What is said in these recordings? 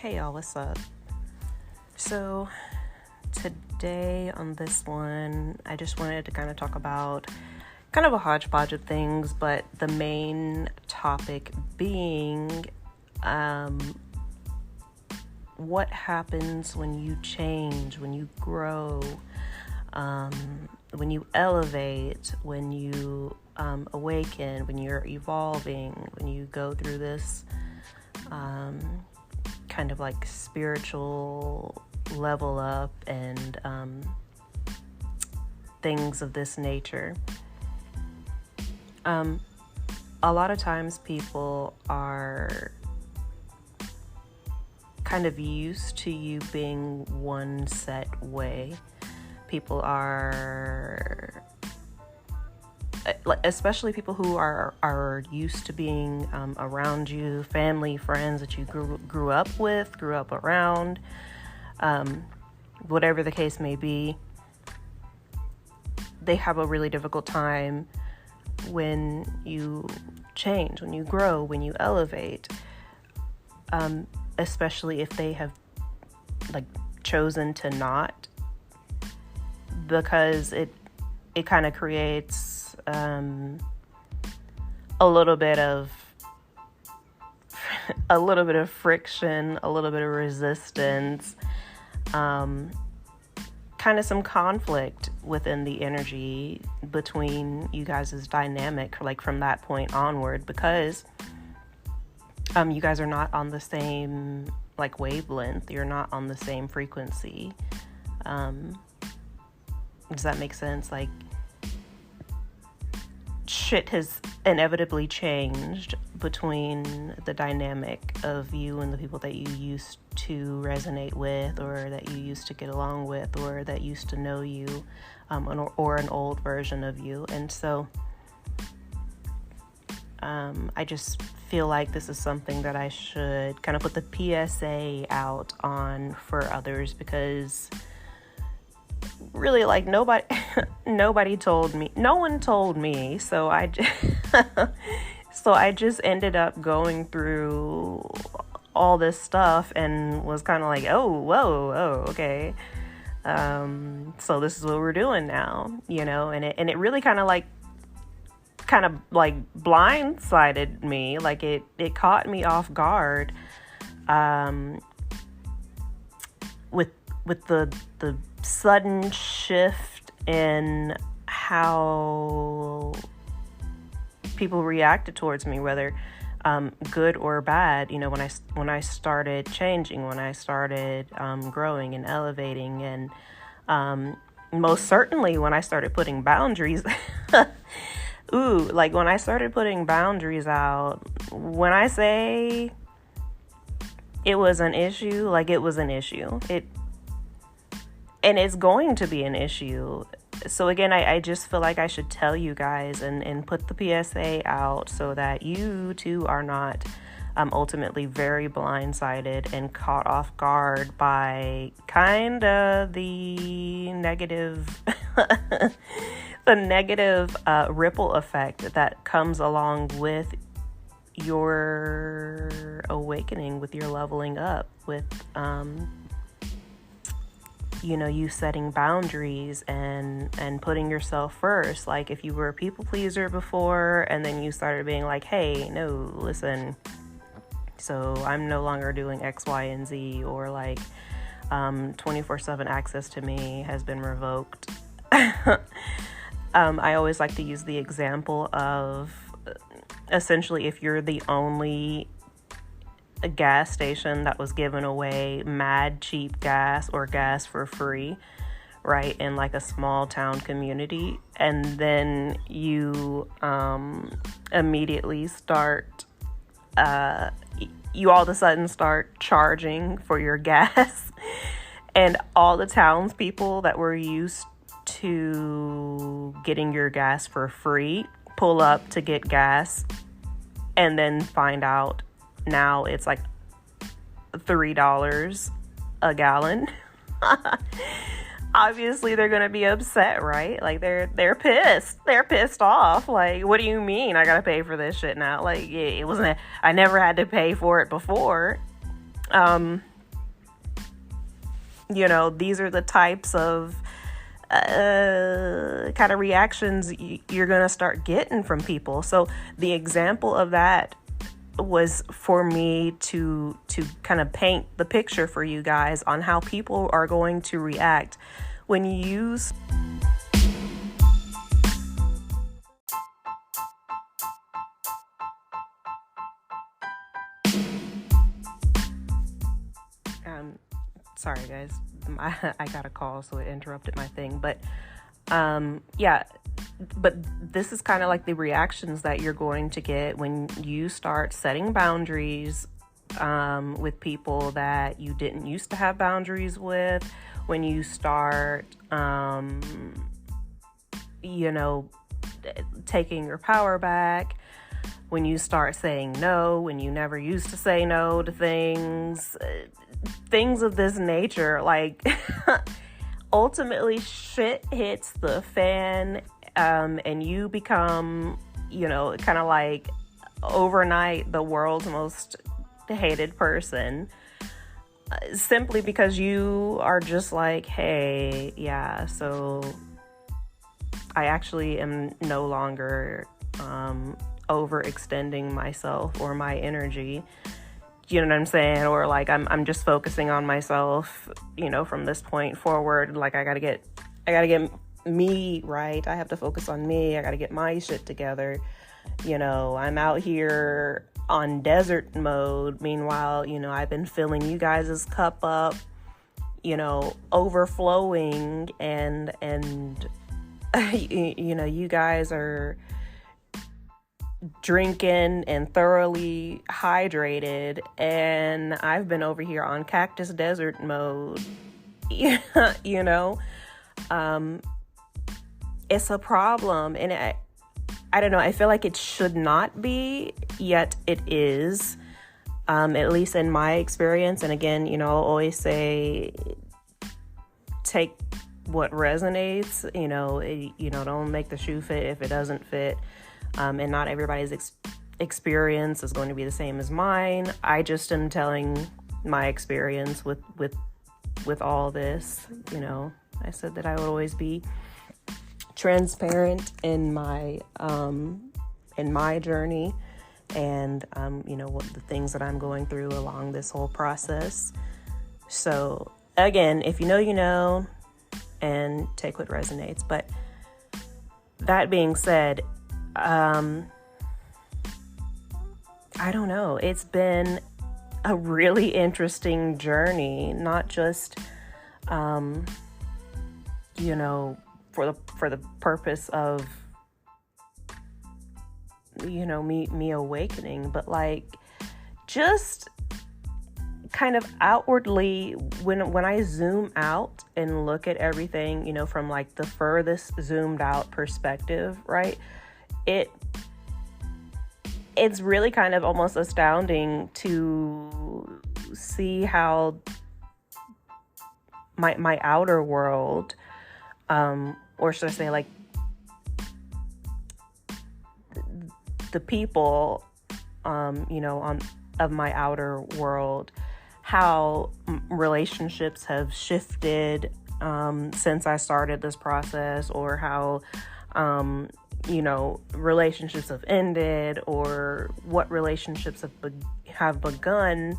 Hey y'all, what's up? So today on this one, I just wanted to kind of talk about kind of a hodgepodge of things, but the main topic being what happens when you change, when you grow, when you elevate, when you awaken, when you're evolving, when you go through this kind of like spiritual level up and things of this nature. A lot of times people are kind of used to you being one set way. People are, especially people who are used to being around you, family, friends that you grew up with, grew up around, whatever the case may be. They have a really difficult time when you change, when you grow, when you elevate, especially if they have chosen to not, because it kind of creates a little bit of friction, a little bit of resistance, kind of some conflict within the energy between you guys' dynamic, from that point onward, because you guys are not on the same wavelength. You're not on the same frequency. Does that make sense? Shit has inevitably changed between the dynamic of you and the people that you used to resonate with, or that you used to get along with, or that used to know you, or an old version of you. And so I just feel like this is something that I should kind of put the PSA out on for others, because really, nobody told me. No one told me. So I just ended up going through all this stuff and was kind of like, okay. So this is what we're doing now, and it really kind of blindsided me. It caught me off guard, with the sudden shift in how people reacted towards me, whether good or bad. When I started changing, when I started growing and elevating, and most certainly when I started putting boundaries. When I started putting boundaries out, when I say it was an issue, it was an issue. And it's going to be an issue. So again, I just feel like I should tell you guys and put the PSA out so that you too are not ultimately very blindsided and caught off guard by kind of the negative ripple effect that comes along with your awakening, with your leveling up, with you setting boundaries and putting yourself first. If you were a people pleaser before, and then you started being like, hey, no, listen, so I'm no longer doing X, Y, and Z, or 24/7 access to me has been revoked. I always like to use the example of essentially if you're the only a gas station that was giving away mad cheap gas or gas for free, right, in a small town community, and then you immediately start you all of a sudden start charging for your gas, and all the townspeople that were used to getting your gas for free pull up to get gas, and then find out now it's $3 a gallon. Obviously they're gonna be upset, right? They're pissed. They're pissed off. What do you mean I gotta pay for this shit now? It wasn't. I never had to pay for it before. These are the types of kind of reactions you're going to start getting from people. So the example of that was for me to kind of paint the picture for you guys on how people are going to react when you use sorry guys, I got a call, so it interrupted my thing. But but this is kind of like the reactions that you're going to get when you start setting boundaries with people that you didn't used to have boundaries with, when you start taking your power back, when you start saying no when you never used to say no to things of this nature. Like ultimately shit hits the fan, and you become, kind of like overnight the world's most hated person, simply because you are just like, hey, yeah, so I actually am no longer overextending myself or my energy. You know what I'm saying? Or like I'm just focusing on myself, from this point forward. Like I gotta get me right. I have to focus on me. I gotta get my shit together. I'm out here on desert mode. Meanwhile, I've been filling you guys' cup up, overflowing, and you guys are drinking and thoroughly hydrated, and I've been over here on cactus desert mode. It's a problem, and I don't know, I feel like it should not be, yet it is, at least in my experience. And again, I'll always say, take what resonates, don't make the shoe fit if it doesn't fit. And not everybody's experience is going to be the same as mine. I just am telling my experience with all this. I said that I would always be transparent in my journey, and what the things that I'm going through along this whole process. So again, if you know, and take what resonates. But that being said, I don't know. It's been a really interesting journey, not just, for the purpose of, me awakening, but like just kind of outwardly when I zoom out and look at everything, from like the furthest zoomed out perspective, right? It's really kind of almost astounding to see how my outer world, or should I say like the people, of my outer world, how relationships have shifted since I started this process, or how relationships have ended, or what relationships have begun.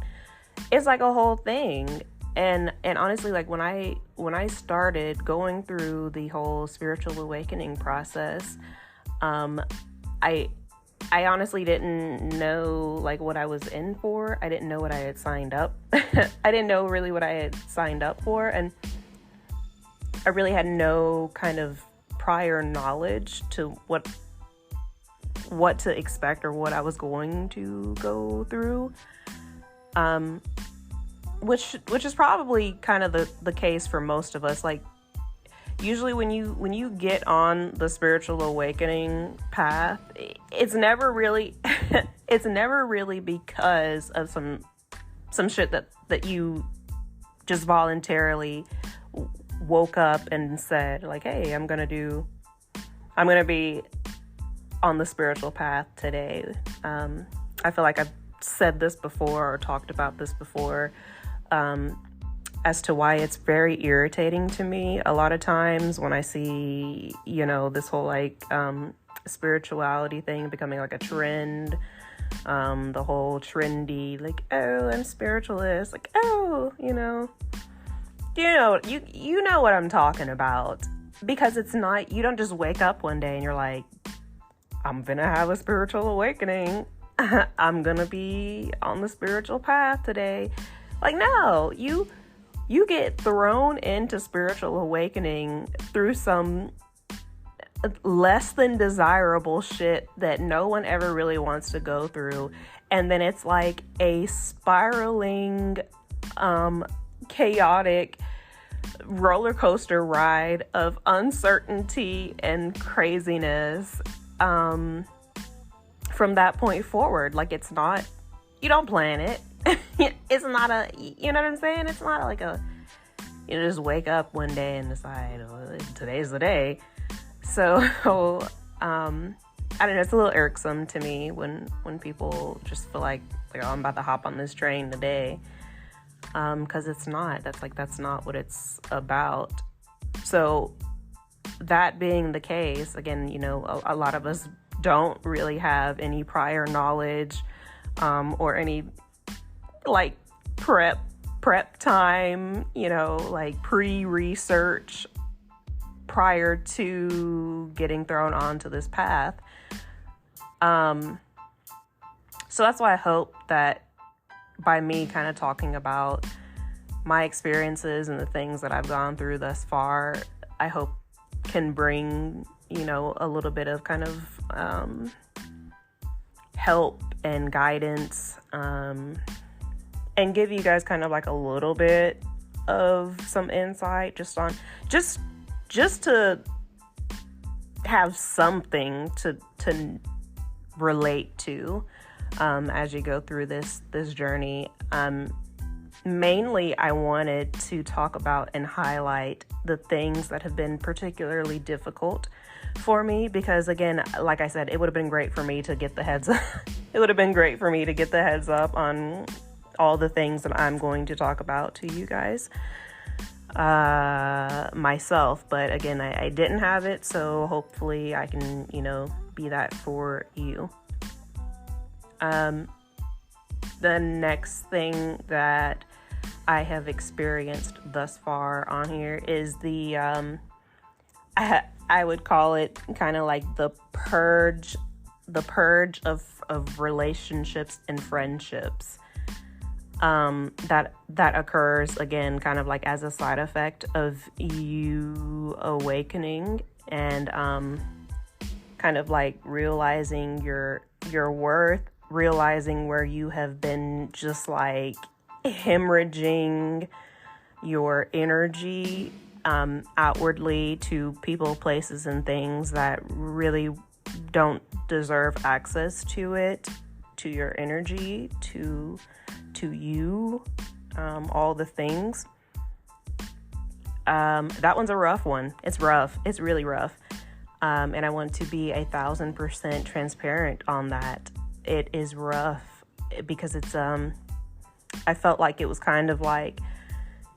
It's like a whole thing. And honestly, like when I started going through the whole spiritual awakening process, I honestly didn't know like what I was in for. I didn't know what I had signed up. I didn't know really what I had signed up for, and I really had no kind of prior knowledge to what to expect or what I was going to go through, which is probably kind of the case for most of us. Like usually when you get on the spiritual awakening path, it's never really because of some shit that you just voluntarily woke up and said like, hey, I'm gonna be on the spiritual path today. I feel like I've said this before or talked about this before. as to why it's very irritating to me a lot of times when I see, this whole like spirituality thing becoming like a trend. The whole trendy, like, oh, I'm spiritualist, like, oh, you know what I'm talking about, because it's not, you don't just wake up one day and you're like, I'm gonna have a spiritual awakening. I'm gonna be on the spiritual path today. Like, no, you get thrown into spiritual awakening through some less than desirable shit that no one ever really wants to go through. And then it's like a spiraling, chaotic roller coaster ride of uncertainty and craziness, from that point forward. Like, it's not, you don't plan it. It's not a, you know what I'm saying? It's not like a, just wake up one day and decide, oh, today's the day. So, I don't know, it's a little irksome to me when people just feel like, oh, I'm about to hop on this train today. Because it's not, that's not what it's about. So that being the case, again, a lot of us don't really have any prior knowledge, or any like prep time, like pre-research prior to getting thrown onto this path. So that's why I hope that by me kind of talking about my experiences and the things that I've gone through thus far, I hope can bring, a little bit of kind of help and guidance, and give you guys kind of like a little bit of some insight just to have something to relate to, as you go through this journey. Mainly I wanted to talk about and highlight the things that have been particularly difficult for me, because again, like I said, it would have been great for me to get the heads up. It would have been great for me to get the heads up on all the things that I'm going to talk about to you guys, myself. But again, I didn't have it, so hopefully I can, be that for you. The next thing that I have experienced thus far on here is the, I would call it kind of like the purge of relationships and friendships, that occurs again, kind of like as a side effect of you awakening and, kind of like realizing your worth, realizing where you have been just like hemorrhaging your energy, outwardly to people, places, and things that really don't deserve access to it, to your energy, to you, all the things. That one's a rough one. It's rough. It's really rough. And I want to be 1,000% transparent on that. It is rough because it's, I felt like it was kind of like,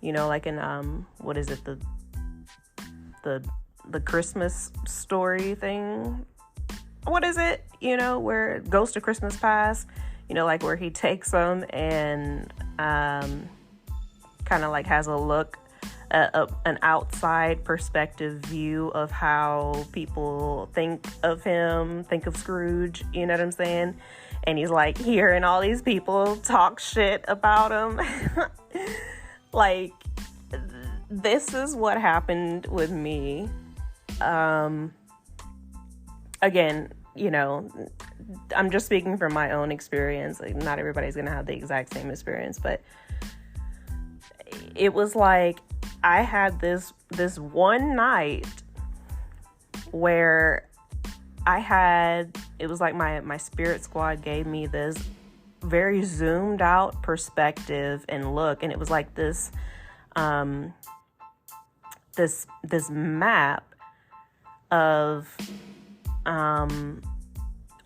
like in, what is it? The Christmas Story thing. What is it? Where Ghost of Christmas Past, like where he takes them and, kind of like has a look, an outside perspective view of how people think of him, think of Scrooge, you know what I'm saying? And he's like hearing all these people talk shit about him. Like, this is what happened with me. Again, I'm just speaking from my own experience. Like, not everybody's going to have the exact same experience, but it was like I had this one night where it was like my spirit squad gave me this very zoomed out perspective and look, and it was like this this map of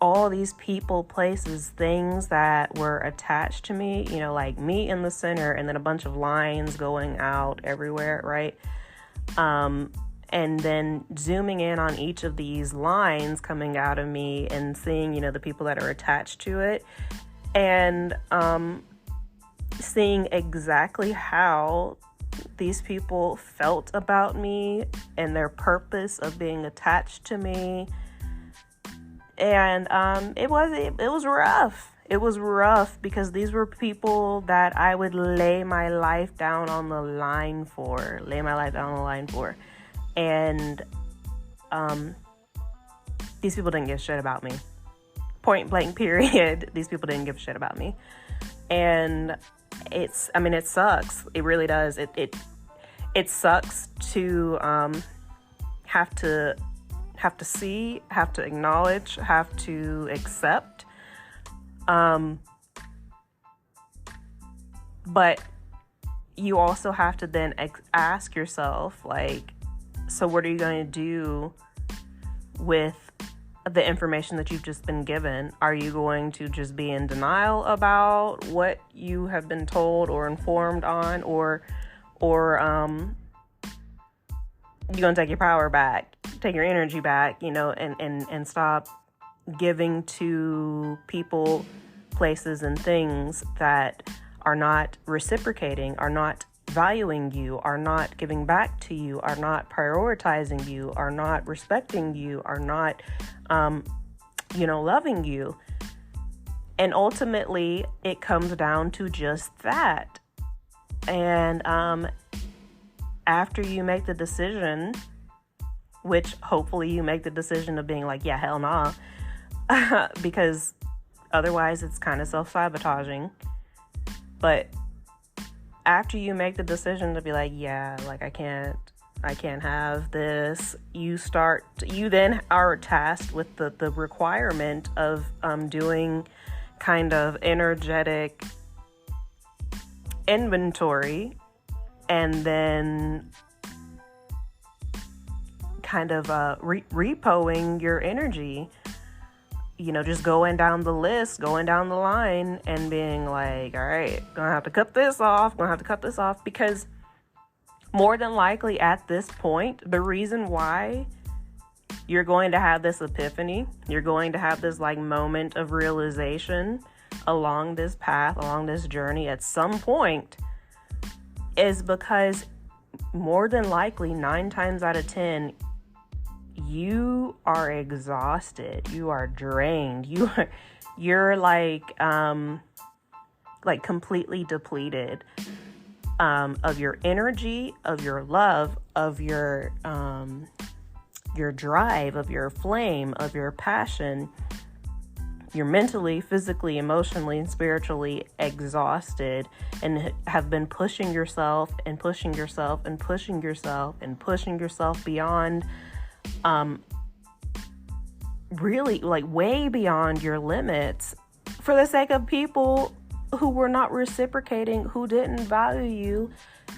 all these people, places, things that were attached to me, like me in the center and then a bunch of lines going out everywhere, right? And then zooming in on each of these lines coming out of me and seeing, the people that are attached to it, and seeing exactly how these people felt about me and their purpose of being attached to me. And it was rough. It was rough because these were people that I would lay my life down on the line for. And these people didn't give a shit about me. Point blank period. These people didn't give a shit about me. And it sucks. It really does. It sucks to have to see, have to acknowledge, have to accept. But you also have to then ask yourself, like, so what are you going to do with the information that you've just been given? Are you going to just be in denial about what you have been told or informed on, or you're going to take your power back, take your energy back, and stop giving to people, places, and things that are not reciprocating, are not valuing you, are not giving back to you, are not prioritizing you, are not respecting you, are not, loving you. And ultimately, it comes down to just that. And after you make the decision, which hopefully you make the decision of being like, yeah, hell nah, because otherwise it's kind of self-sabotaging. But after you make the decision to be like, yeah, like I can't have this, you then are tasked with the requirement of doing kind of energetic inventory, and then kind of repoing your energy, just going down the list, going down the line, and being like, all right, gonna have to cut this off, because more than likely at this point, the reason why you're going to have this epiphany, you're going to have this like moment of realization along this path, along this journey at some point, is because more than likely 9 times out of 10, you are exhausted, you are drained, you're like completely depleted of your energy, of your love, of your drive, of your flame, of your passion. You're mentally, physically, emotionally, and spiritually exhausted, and have been pushing yourself and pushing yourself and pushing yourself and pushing yourself beyond, really like way beyond your limits for the sake of people who were not reciprocating, who didn't value you,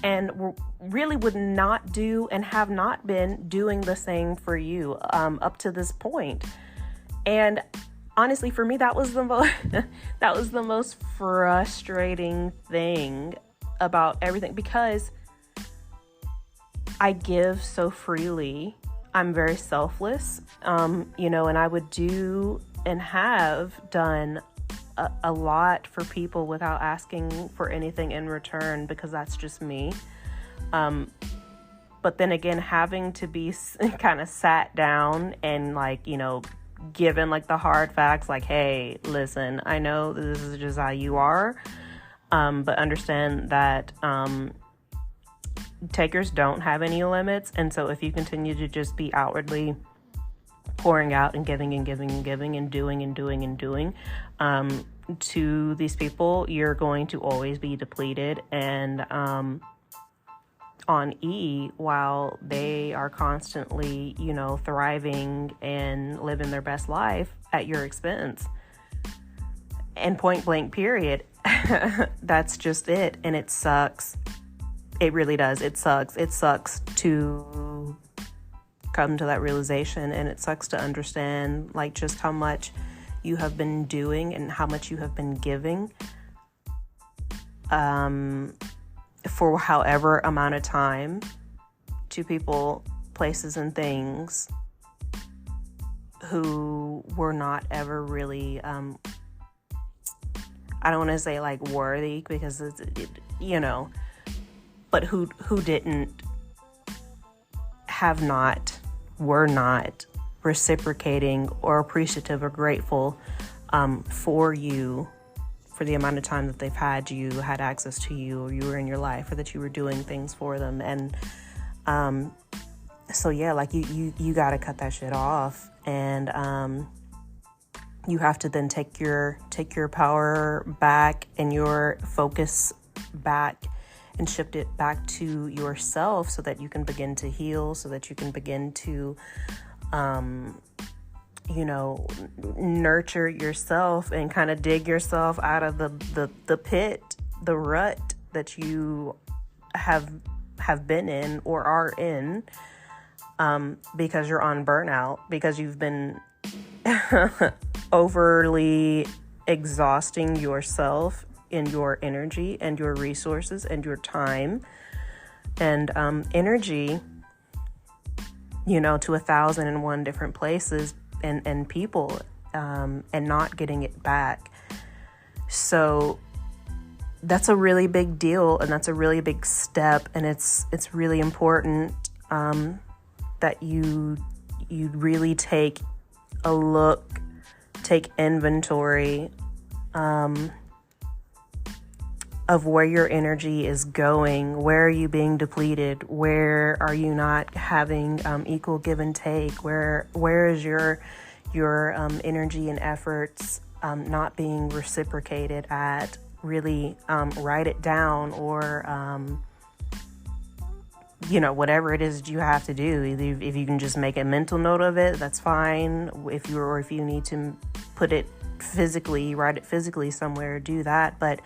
and really would not do and have not been doing the same for you up to this point. And honestly, for me, that was the most frustrating thing about everything, because I give so freely. I'm very selfless, and I would do and have done a lot for people without asking for anything in return, because that's just me. But then again, having to be kind of sat down and given the hard facts, hey, listen, I know this is just how you are, but understand that takers don't have any limits. And so if you continue to just be outwardly pouring out and giving and giving and giving and doing and doing and doing to these people, you're going to always be depleted and on E, while they are constantly, thriving and living their best life at your expense. And point blank period. That's just it. And it sucks. It really does. It sucks. It sucks to come to that realization, and it sucks to understand just how much you have been doing and how much you have been giving for however amount of time to people, places, and things who were not ever really, I don't want to say like worthy, because but who didn't, were not reciprocating or appreciative or grateful for you, for the amount of time that they've had you, had access to you, or you were in your life, or that you were doing things for them. And so yeah, like you got to cut that shit off, and you have to then take your power back and your focus back and shift it back to yourself, so that you can begin to heal, so that you can begin to nurture yourself and kind of dig yourself out of the pit, the rut that you have been in or are in, because you're on burnout, because you've been overly exhausting yourself in your energy and your resources and your time and energy, to 1,001 different places and people, and not getting it back. So that's a really big deal, and that's a really big step, and it's really important that you really take a look, take inventory of where your energy is going. Where are you being depleted? Where are you not having equal give and take? Where is your energy and efforts not being reciprocated at? Really write it down, or whatever it is that you have to do. Either if you can just make a mental note of it, that's fine. If you need to put it physically, write it physically somewhere, do that. But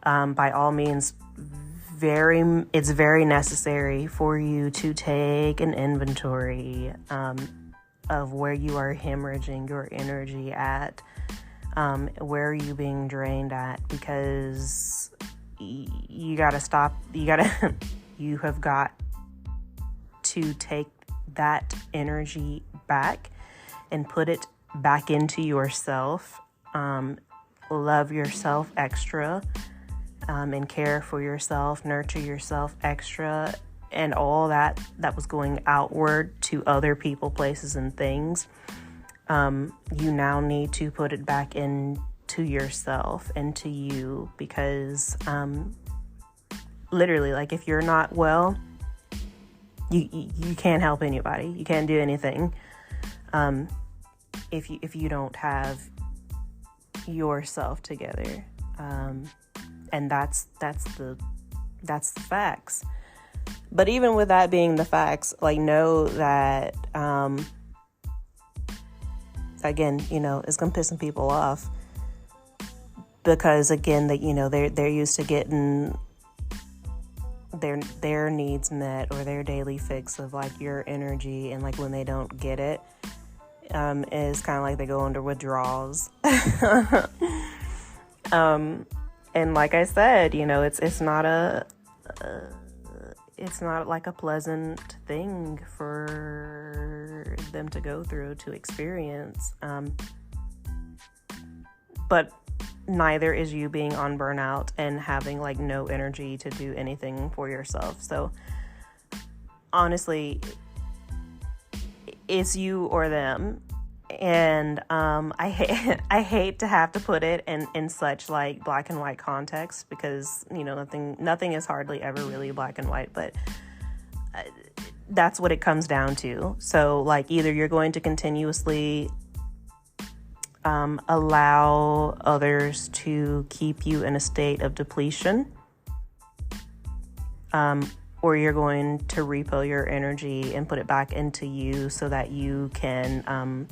by all means, it's very necessary for you to take an inventory of where you are hemorrhaging your energy at, where are you being drained at, because you got to stop. You have got to take that energy back and put it back into yourself. Love yourself extra. And care for yourself, nurture yourself extra, and all that was going outward to other people, places, and things. You now need to put it back into yourself and to you, because literally, like, if you're not well, you can't help anybody. You can't do anything if you don't have yourself together. And that's the facts. But even with that being the facts, like, know that again, it's gonna piss some people off, because again, that they're used to getting their needs met, or their daily fix of like your energy, and like when they don't get it, it's kind of like they go into withdrawals. And like I said, it's not like a pleasant thing for them to go through, to experience. But neither is you being on burnout and having like no energy to do anything for yourself. So honestly, it's you or them. And I hate to have to put it in such like black and white context, because nothing is hardly ever really black and white, but that's what it comes down to. So like, either you're going to continuously allow others to keep you in a state of depletion, or you're going to repo your energy and put it back into you, so that you can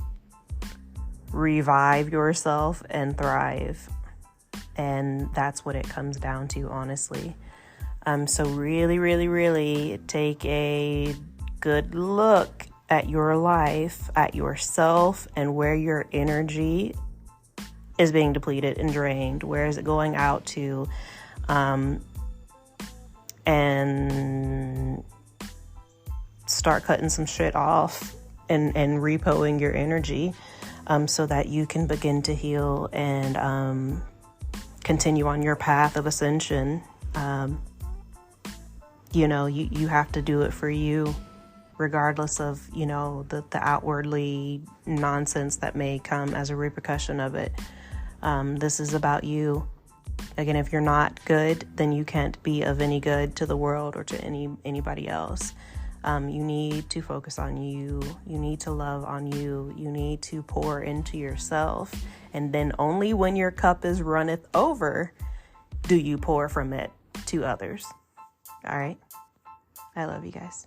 revive yourself and thrive. And that's what it comes down to, honestly. So really, really, really take a good look at your life, at yourself, and where your energy is being depleted and drained? Where is it going out to? And start cutting some shit off and repoing your energy, so that you can begin to heal and continue on your path of ascension. You have to do it for you, regardless of, the outwardly nonsense that may come as a repercussion of it. This is about you. Again, if you're not good, then you can't be of any good to the world or to anybody else. You need to focus on you. You need to love on you. You need to pour into yourself. And then only when your cup is runneth over do you pour from it to others. All right. I love you guys.